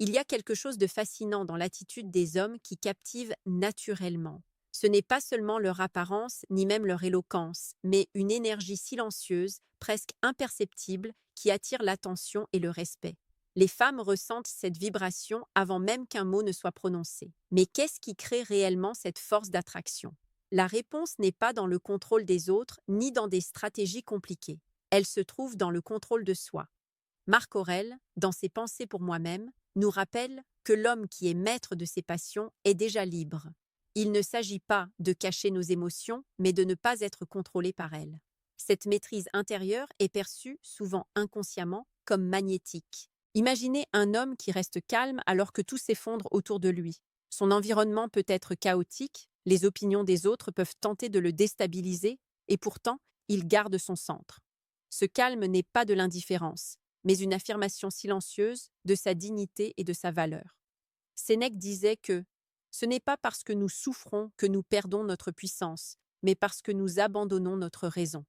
Il y a quelque chose de fascinant dans l'attitude des hommes qui captive naturellement. Ce n'est pas seulement leur apparence ni même leur éloquence, mais une énergie silencieuse, presque imperceptible, qui attire l'attention et le respect. Les femmes ressentent cette vibration avant même qu'un mot ne soit prononcé. Mais qu'est-ce qui crée réellement cette force d'attraction? La réponse n'est pas dans le contrôle des autres ni dans des stratégies compliquées. Elle se trouve dans le contrôle de soi. Marc Aurèle, dans ses Pensées pour moi-même, nous rappelle que l'homme qui est maître de ses passions est déjà libre. Il ne s'agit pas de cacher nos émotions, mais de ne pas être contrôlé par elles. Cette maîtrise intérieure est perçue, souvent inconsciemment, comme magnétique. Imaginez un homme qui reste calme alors que tout s'effondre autour de lui. Son environnement peut être chaotique, les opinions des autres peuvent tenter de le déstabiliser, et pourtant, il garde son centre. Ce calme n'est pas de l'indifférence, mais une affirmation silencieuse de sa dignité et de sa valeur. Sénèque disait que ce n'est pas parce que nous souffrons que nous perdons notre puissance, mais parce que nous abandonnons notre raison.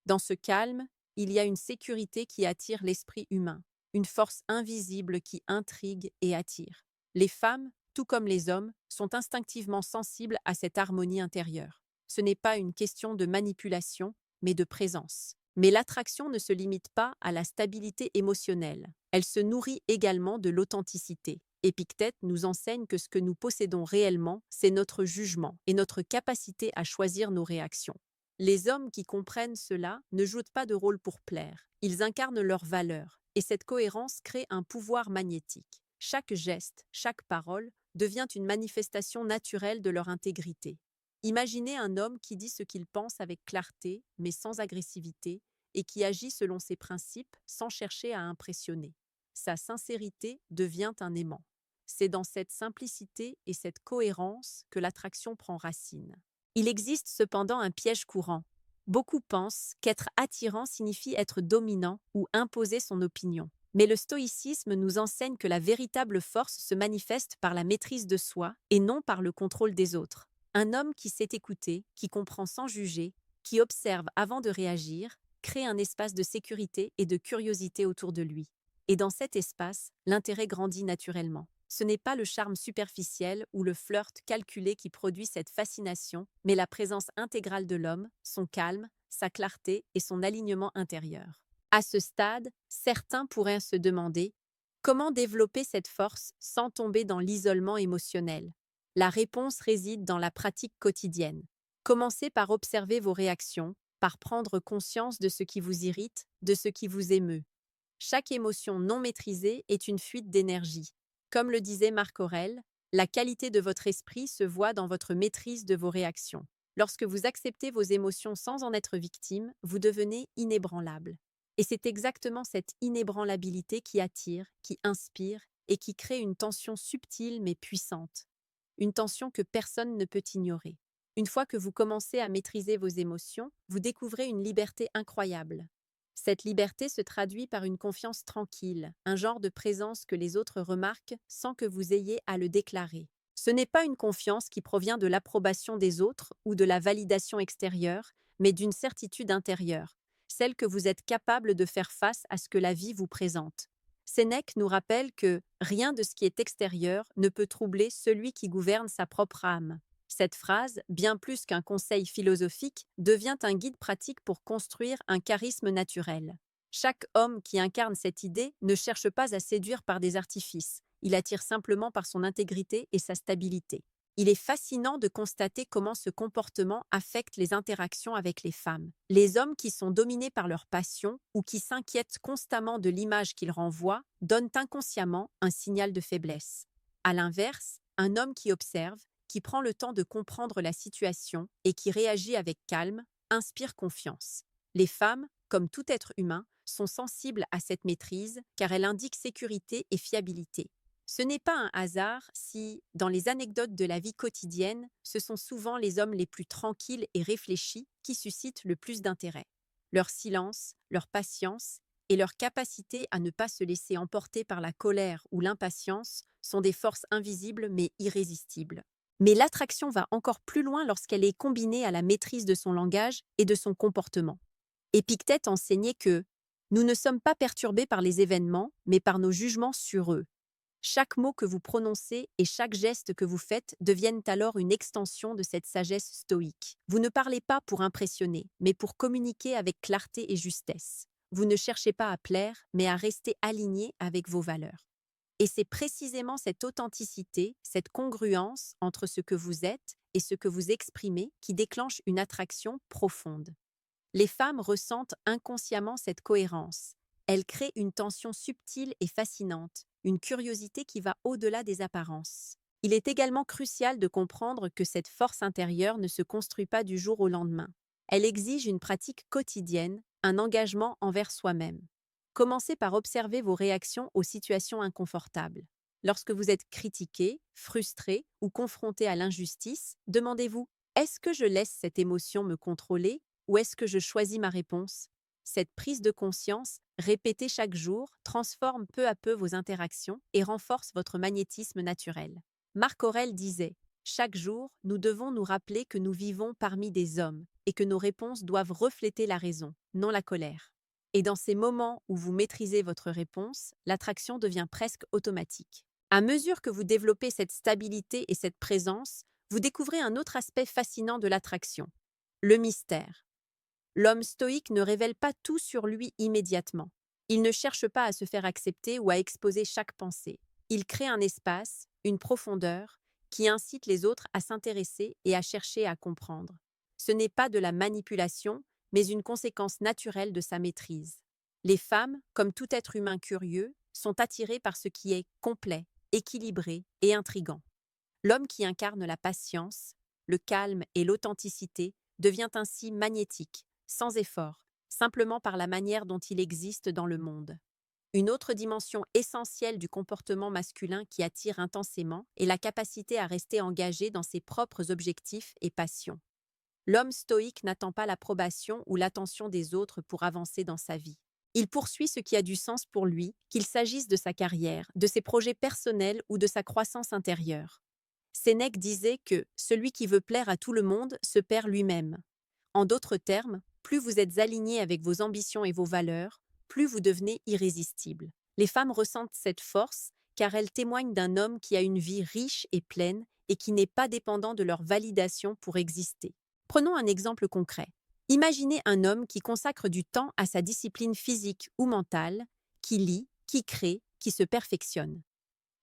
Dans ce calme, il y a une sécurité qui attire l'esprit humain, une force invisible qui intrigue et attire. Les femmes, tout comme les hommes, sont instinctivement sensibles à cette harmonie intérieure. Ce n'est pas une question de manipulation, mais de présence. Mais l'attraction ne se limite pas à la stabilité émotionnelle. Elle se nourrit également de l'authenticité. Épictète nous enseigne que ce que nous possédons réellement, c'est notre jugement et notre capacité à choisir nos réactions. Les hommes qui comprennent cela ne jouent pas de rôle pour plaire. Ils incarnent leurs valeurs, et cette cohérence crée un pouvoir magnétique. Chaque geste, chaque parole devient une manifestation naturelle de leur intégrité. Imaginez un homme qui dit ce qu'il pense avec clarté, mais sans agressivité, et qui agit selon ses principes sans chercher à impressionner. Sa sincérité devient un aimant. C'est dans cette simplicité et cette cohérence que l'attraction prend racine. Il existe cependant un piège courant. Beaucoup pensent qu'être attirant signifie être dominant ou imposer son opinion. Mais le stoïcisme nous enseigne que la véritable force se manifeste par la maîtrise de soi et non par le contrôle des autres. Un homme qui sait écouter, qui comprend sans juger, qui observe avant de réagir, crée un espace de sécurité et de curiosité autour de lui. Et dans cet espace, l'intérêt grandit naturellement. Ce n'est pas le charme superficiel ou le flirt calculé qui produit cette fascination, mais la présence intégrale de l'homme, son calme, sa clarté et son alignement intérieur. À ce stade, certains pourraient se demander comment développer cette force sans tomber dans l'isolement émotionnel. La réponse réside dans la pratique quotidienne. Commencez par observer vos réactions, par prendre conscience de ce qui vous irrite, de ce qui vous émeut. Chaque émotion non maîtrisée est une fuite d'énergie. Comme le disait Marc Aurèle, la qualité de votre esprit se voit dans votre maîtrise de vos réactions. Lorsque vous acceptez vos émotions sans en être victime, vous devenez inébranlable. Et c'est exactement cette inébranlabilité qui attire, qui inspire et qui crée une tension subtile mais puissante. Une tension que personne ne peut ignorer. Une fois que vous commencez à maîtriser vos émotions, vous découvrez une liberté incroyable. Cette liberté se traduit par une confiance tranquille, un genre de présence que les autres remarquent sans que vous ayez à le déclarer. Ce n'est pas une confiance qui provient de l'approbation des autres ou de la validation extérieure, mais d'une certitude intérieure, celle que vous êtes capable de faire face à ce que la vie vous présente. Sénèque nous rappelle que rien de ce qui est extérieur ne peut troubler celui qui gouverne sa propre âme. Cette phrase, bien plus qu'un conseil philosophique, devient un guide pratique pour construire un charisme naturel. Chaque homme qui incarne cette idée ne cherche pas à séduire par des artifices, il attire simplement par son intégrité et sa stabilité. Il est fascinant de constater comment ce comportement affecte les interactions avec les femmes. Les hommes qui sont dominés par leur passion ou qui s'inquiètent constamment de l'image qu'ils renvoient donnent inconsciemment un signal de faiblesse. À l'inverse, un homme qui observe, qui prend le temps de comprendre la situation et qui réagit avec calme, inspire confiance. Les femmes, comme tout être humain, sont sensibles à cette maîtrise car elle indique sécurité et fiabilité. Ce n'est pas un hasard si, dans les anecdotes de la vie quotidienne, ce sont souvent les hommes les plus tranquilles et réfléchis qui suscitent le plus d'intérêt. Leur silence, leur patience et leur capacité à ne pas se laisser emporter par la colère ou l'impatience sont des forces invisibles mais irrésistibles. Mais l'attraction va encore plus loin lorsqu'elle est combinée à la maîtrise de son langage et de son comportement. Épictète enseignait que « nous ne sommes pas perturbés par les événements, mais par nos jugements sur eux ». Chaque mot que vous prononcez et chaque geste que vous faites deviennent alors une extension de cette sagesse stoïque. Vous ne parlez pas pour impressionner, mais pour communiquer avec clarté et justesse. Vous ne cherchez pas à plaire, mais à rester aligné avec vos valeurs. Et c'est précisément cette authenticité, cette congruence entre ce que vous êtes et ce que vous exprimez qui déclenche une attraction profonde. Les femmes ressentent inconsciemment cette cohérence. Elles créent une tension subtile et fascinante, une curiosité qui va au-delà des apparences. Il est également crucial de comprendre que cette force intérieure ne se construit pas du jour au lendemain. Elle exige une pratique quotidienne, un engagement envers soi-même. Commencez par observer vos réactions aux situations inconfortables. Lorsque vous êtes critiqué, frustré ou confronté à l'injustice, demandez-vous: est-ce que je laisse cette émotion me contrôler ou est-ce que je choisis ma réponse? Cette prise de conscience, répétée chaque jour, transforme peu à peu vos interactions et renforce votre magnétisme naturel. Marc Aurèle disait: chaque jour, nous devons nous rappeler que nous vivons parmi des hommes et que nos réponses doivent refléter la raison, non la colère. Et dans ces moments où vous maîtrisez votre réponse, l'attraction devient presque automatique. À mesure que vous développez cette stabilité et cette présence, vous découvrez un autre aspect fascinant de l'attraction: le mystère. L'homme stoïque ne révèle pas tout sur lui immédiatement. Il ne cherche pas à se faire accepter ou à exposer chaque pensée. Il crée un espace, une profondeur, qui incite les autres à s'intéresser et à chercher à comprendre. Ce n'est pas de la manipulation, mais une conséquence naturelle de sa maîtrise. Les femmes, comme tout être humain curieux, sont attirées par ce qui est complet, équilibré et intrigant. L'homme qui incarne la patience, le calme et l'authenticité devient ainsi magnétique, sans effort, simplement par la manière dont il existe dans le monde. Une autre dimension essentielle du comportement masculin qui attire intensément est la capacité à rester engagé dans ses propres objectifs et passions. L'homme stoïque n'attend pas l'approbation ou l'attention des autres pour avancer dans sa vie. Il poursuit ce qui a du sens pour lui, qu'il s'agisse de sa carrière, de ses projets personnels ou de sa croissance intérieure. Sénèque disait que celui qui veut plaire à tout le monde se perd lui-même. En d'autres termes, plus vous êtes aligné avec vos ambitions et vos valeurs, plus vous devenez irrésistible. Les femmes ressentent cette force car elles témoignent d'un homme qui a une vie riche et pleine et qui n'est pas dépendant de leur validation pour exister. Prenons un exemple concret. Imaginez un homme qui consacre du temps à sa discipline physique ou mentale, qui lit, qui crée, qui se perfectionne.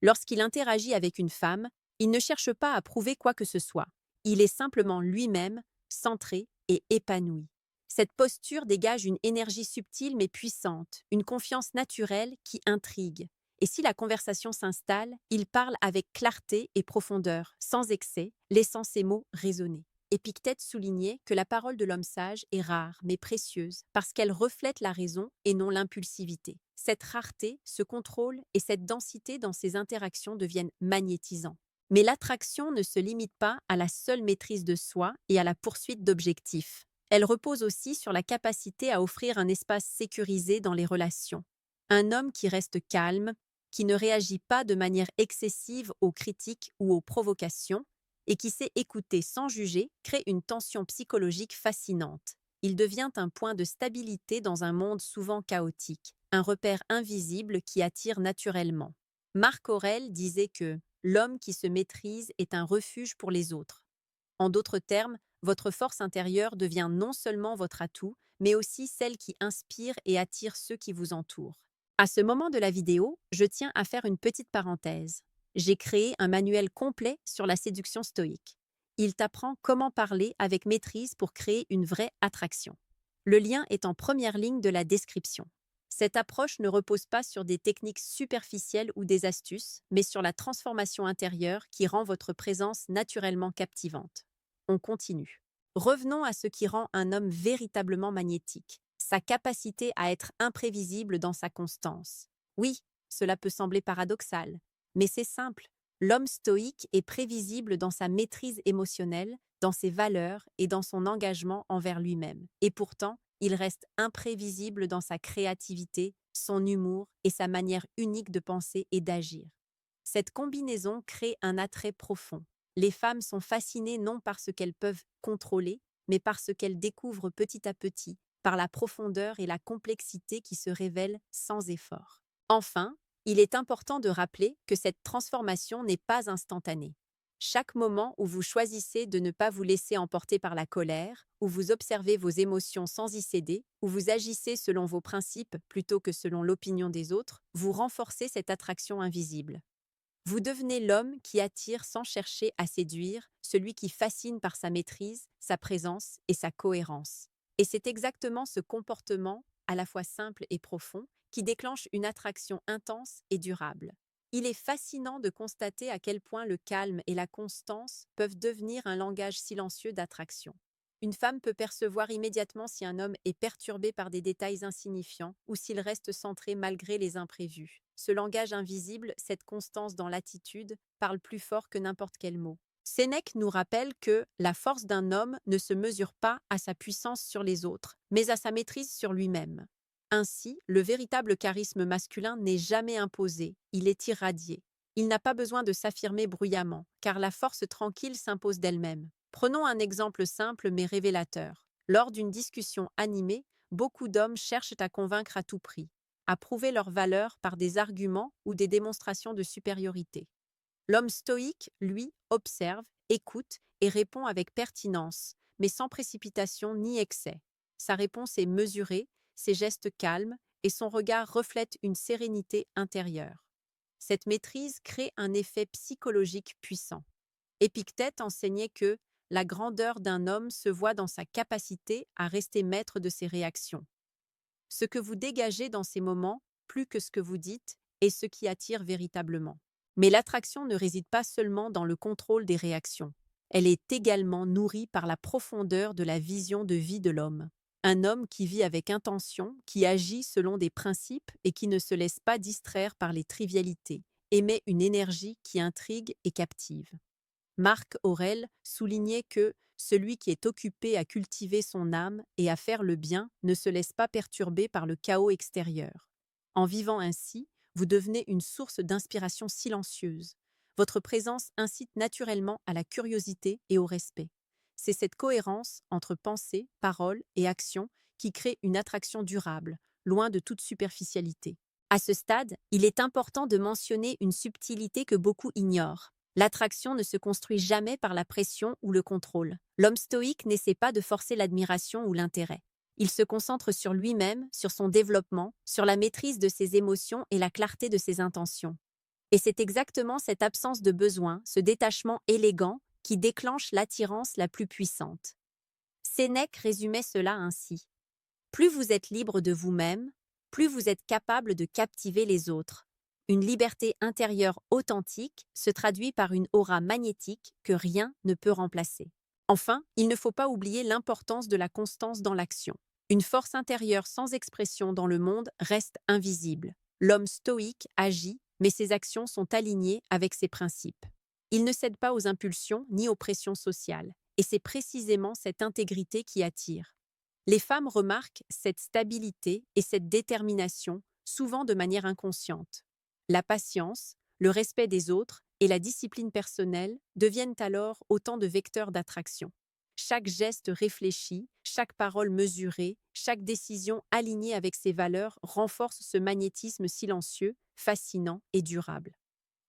Lorsqu'il interagit avec une femme, il ne cherche pas à prouver quoi que ce soit. Il est simplement lui-même, centré et épanoui. Cette posture dégage une énergie subtile mais puissante, une confiance naturelle qui intrigue. Et si la conversation s'installe, il parle avec clarté et profondeur, sans excès, laissant ses mots résonner. Épictète soulignait que la parole de l'homme sage est rare mais précieuse parce qu'elle reflète la raison et non l'impulsivité. Cette rareté, ce contrôle et cette densité dans ses interactions deviennent magnétisants. Mais l'attraction ne se limite pas à la seule maîtrise de soi et à la poursuite d'objectifs. Elle repose aussi sur la capacité à offrir un espace sécurisé dans les relations. Un homme qui reste calme, qui ne réagit pas de manière excessive aux critiques ou aux provocations, et qui sait écouter sans juger, crée une tension psychologique fascinante. Il devient un point de stabilité dans un monde souvent chaotique, un repère invisible qui attire naturellement. Marc Aurèle disait que l'homme qui se maîtrise est un refuge pour les autres. En d'autres termes, votre force intérieure devient non seulement votre atout, mais aussi celle qui inspire et attire ceux qui vous entourent. À ce moment de la vidéo, je tiens à faire une petite parenthèse. J'ai créé un manuel complet sur la séduction stoïque. Il t'apprend comment parler avec maîtrise pour créer une vraie attraction. Le lien est en première ligne de la description. Cette approche ne repose pas sur des techniques superficielles ou des astuces, mais sur la transformation intérieure qui rend votre présence naturellement captivante. On continue. Revenons à ce qui rend un homme véritablement magnétique, sa capacité à être imprévisible dans sa constance. Oui, cela peut sembler paradoxal, mais c'est simple. L'homme stoïque est prévisible dans sa maîtrise émotionnelle, dans ses valeurs et dans son engagement envers lui-même. Et pourtant, il reste imprévisible dans sa créativité, son humour et sa manière unique de penser et d'agir. Cette combinaison crée un attrait profond. Les femmes sont fascinées non par ce qu'elles peuvent contrôler, mais par ce qu'elles découvrent petit à petit, par la profondeur et la complexité qui se révèlent sans effort. Enfin, Il est important de rappeler que cette transformation n'est pas instantanée. Chaque moment où vous choisissez de ne pas vous laisser emporter par la colère, où vous observez vos émotions sans y céder, où vous agissez selon vos principes plutôt que selon l'opinion des autres, vous renforcez cette attraction invisible. Vous devenez l'homme qui attire sans chercher à séduire, celui qui fascine par sa maîtrise, sa présence et sa cohérence. Et c'est exactement ce comportement, à la fois simple et profond, qui déclenche une attraction intense et durable. Il est fascinant de constater à quel point le calme et la constance peuvent devenir un langage silencieux d'attraction. Une femme peut percevoir immédiatement si un homme est perturbé par des détails insignifiants ou s'il reste centré malgré les imprévus. Ce langage invisible, cette constance dans l'attitude, parle plus fort que n'importe quel mot. Sénèque nous rappelle que la force d'un homme ne se mesure pas à sa puissance sur les autres, mais à sa maîtrise sur lui-même. Ainsi, le véritable charisme masculin n'est jamais imposé, il est irradié. Il n'a pas besoin de s'affirmer bruyamment, car la force tranquille s'impose d'elle-même. Prenons un exemple simple mais révélateur. Lors d'une discussion animée, beaucoup d'hommes cherchent à convaincre à tout prix, à prouver leur valeur par des arguments ou des démonstrations de supériorité. L'homme stoïque, lui, observe, écoute et répond avec pertinence, mais sans précipitation ni excès. Sa réponse est mesurée, ses gestes calmes et son regard reflète une sérénité intérieure. Cette maîtrise crée un effet psychologique puissant. Épictète enseignait que la grandeur d'un homme se voit dans sa capacité à rester maître de ses réactions. Ce que vous dégagez dans ces moments, plus que ce que vous dites, est ce qui attire véritablement. Mais l'attraction ne réside pas seulement dans le contrôle des réactions. Elle est également nourrie par la profondeur de la vision de vie de l'homme. Un homme qui vit avec intention, qui agit selon des principes et qui ne se laisse pas distraire par les trivialités, émet une énergie qui intrigue et captive. Marc Aurèle soulignait que celui qui est occupé à cultiver son âme et à faire le bien ne se laisse pas perturber par le chaos extérieur. En vivant ainsi, vous devenez une source d'inspiration silencieuse. Votre présence incite naturellement à la curiosité et au respect. C'est cette cohérence entre pensée, parole et action qui crée une attraction durable, loin de toute superficialité. À ce stade, il est important de mentionner une subtilité que beaucoup ignorent. L'attraction ne se construit jamais par la pression ou le contrôle. L'homme stoïque n'essaie pas de forcer l'admiration ou l'intérêt. Il se concentre sur lui-même, sur son développement, sur la maîtrise de ses émotions et la clarté de ses intentions. Et c'est exactement cette absence de besoin, ce détachement élégant, qui déclenche l'attirance la plus puissante. Sénèque résumait cela ainsi. Plus vous êtes libre de vous-même, plus vous êtes capable de captiver les autres. Une liberté intérieure authentique se traduit par une aura magnétique que rien ne peut remplacer. Enfin, il ne faut pas oublier l'importance de la constance dans l'action. Une force intérieure sans expression dans le monde reste invisible. L'homme stoïque agit, mais ses actions sont alignées avec ses principes. Il ne cède pas aux impulsions ni aux pressions sociales, et c'est précisément cette intégrité qui attire. Les femmes remarquent cette stabilité et cette détermination, souvent de manière inconsciente. La patience, le respect des autres et la discipline personnelle deviennent alors autant de vecteurs d'attraction. Chaque geste réfléchi, chaque parole mesurée, chaque décision alignée avec ses valeurs renforce ce magnétisme silencieux, fascinant et durable.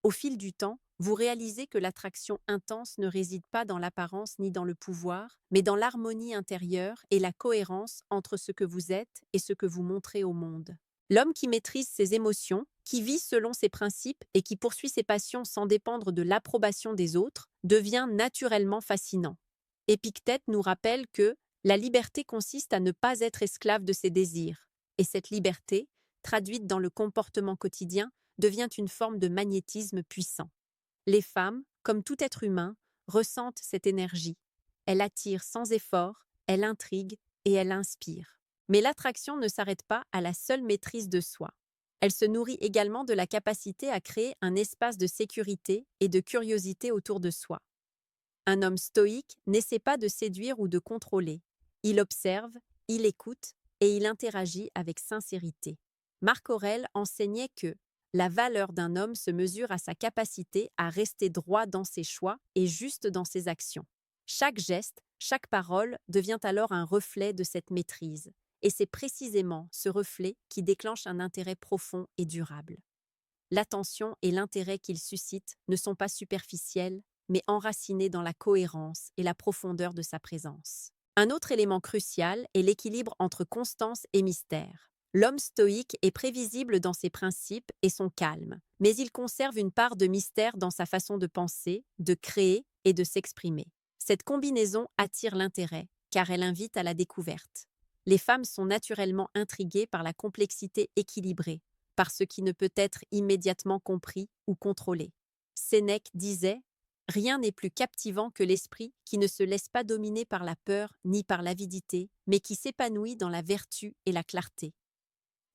Au fil du temps, vous réalisez que l'attraction intense ne réside pas dans l'apparence ni dans le pouvoir, mais dans l'harmonie intérieure et la cohérence entre ce que vous êtes et ce que vous montrez au monde. L'homme qui maîtrise ses émotions, qui vit selon ses principes et qui poursuit ses passions sans dépendre de l'approbation des autres, devient naturellement fascinant. Épictète nous rappelle que la liberté consiste à ne pas être esclave de ses désirs, et cette liberté, traduite dans le comportement quotidien, devient une forme de magnétisme puissant. Les femmes, comme tout être humain, ressentent cette énergie. Elle attire sans effort, elle intrigue et elle inspire. Mais l'attraction ne s'arrête pas à la seule maîtrise de soi. Elle se nourrit également de la capacité à créer un espace de sécurité et de curiosité autour de soi. Un homme stoïque n'essaie pas de séduire ou de contrôler. Il observe, il écoute et il interagit avec sincérité. Marc Aurèle enseignait que la valeur d'un homme se mesure à sa capacité à rester droit dans ses choix et juste dans ses actions. Chaque geste, chaque parole devient alors un reflet de cette maîtrise. Et c'est précisément ce reflet qui déclenche un intérêt profond et durable. l'attention et l'intérêt qu'il suscite ne sont pas superficiels, mais enracinés dans la cohérence et la profondeur de sa présence. Un autre élément crucial est l'équilibre entre constance et mystère. L'homme stoïque est prévisible dans ses principes et son calme, mais il conserve une part de mystère dans sa façon de penser, de créer et de s'exprimer. Cette combinaison attire l'intérêt, car elle invite à la découverte. Les femmes sont naturellement intriguées par la complexité équilibrée, par ce qui ne peut être immédiatement compris ou contrôlé. Sénèque disait « Rien n'est plus captivant que l'esprit qui ne se laisse pas dominer par la peur ni par l'avidité, mais qui s'épanouit dans la vertu et la clarté. »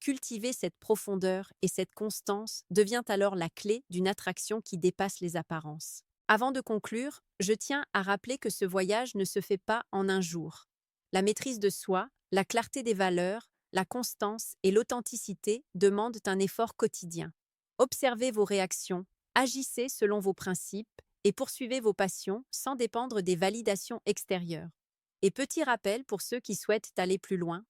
Cultiver cette profondeur et cette constance devient alors la clé d'une attraction qui dépasse les apparences. Avant de conclure, je tiens à rappeler que ce voyage ne se fait pas en un jour. La maîtrise de soi, la clarté des valeurs, la constance et l'authenticité demandent un effort quotidien. Observez vos réactions, agissez selon vos principes et poursuivez vos passions sans dépendre des validations extérieures. Et petit rappel pour ceux qui souhaitent aller plus loin,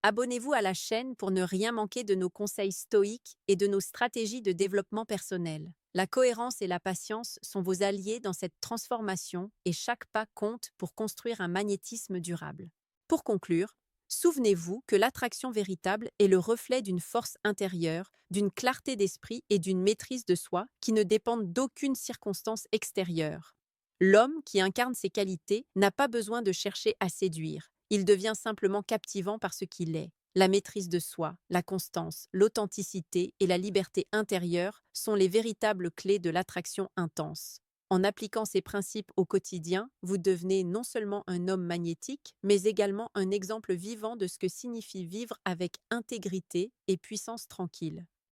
abonnez-vous à la chaîne pour ne rien manquer de nos conseils stoïques et de nos stratégies de développement personnel. La cohérence et la patience sont vos alliés dans cette transformation et chaque pas compte pour construire un magnétisme durable. Pour conclure, souvenez-vous que l'attraction véritable est le reflet d'une force intérieure, d'une clarté d'esprit et d'une maîtrise de soi qui ne dépendent d'aucune circonstance extérieure. L'homme qui incarne ces qualités n'a pas besoin de chercher à séduire. Il devient simplement captivant par ce qu'il est. La maîtrise de soi, la constance, l'authenticité et la liberté intérieure sont les véritables clés de l'attraction intense. En appliquant ces principes au quotidien, vous devenez non seulement un homme magnétique, mais également un exemple vivant de ce que signifie vivre avec intégrité et puissance tranquille.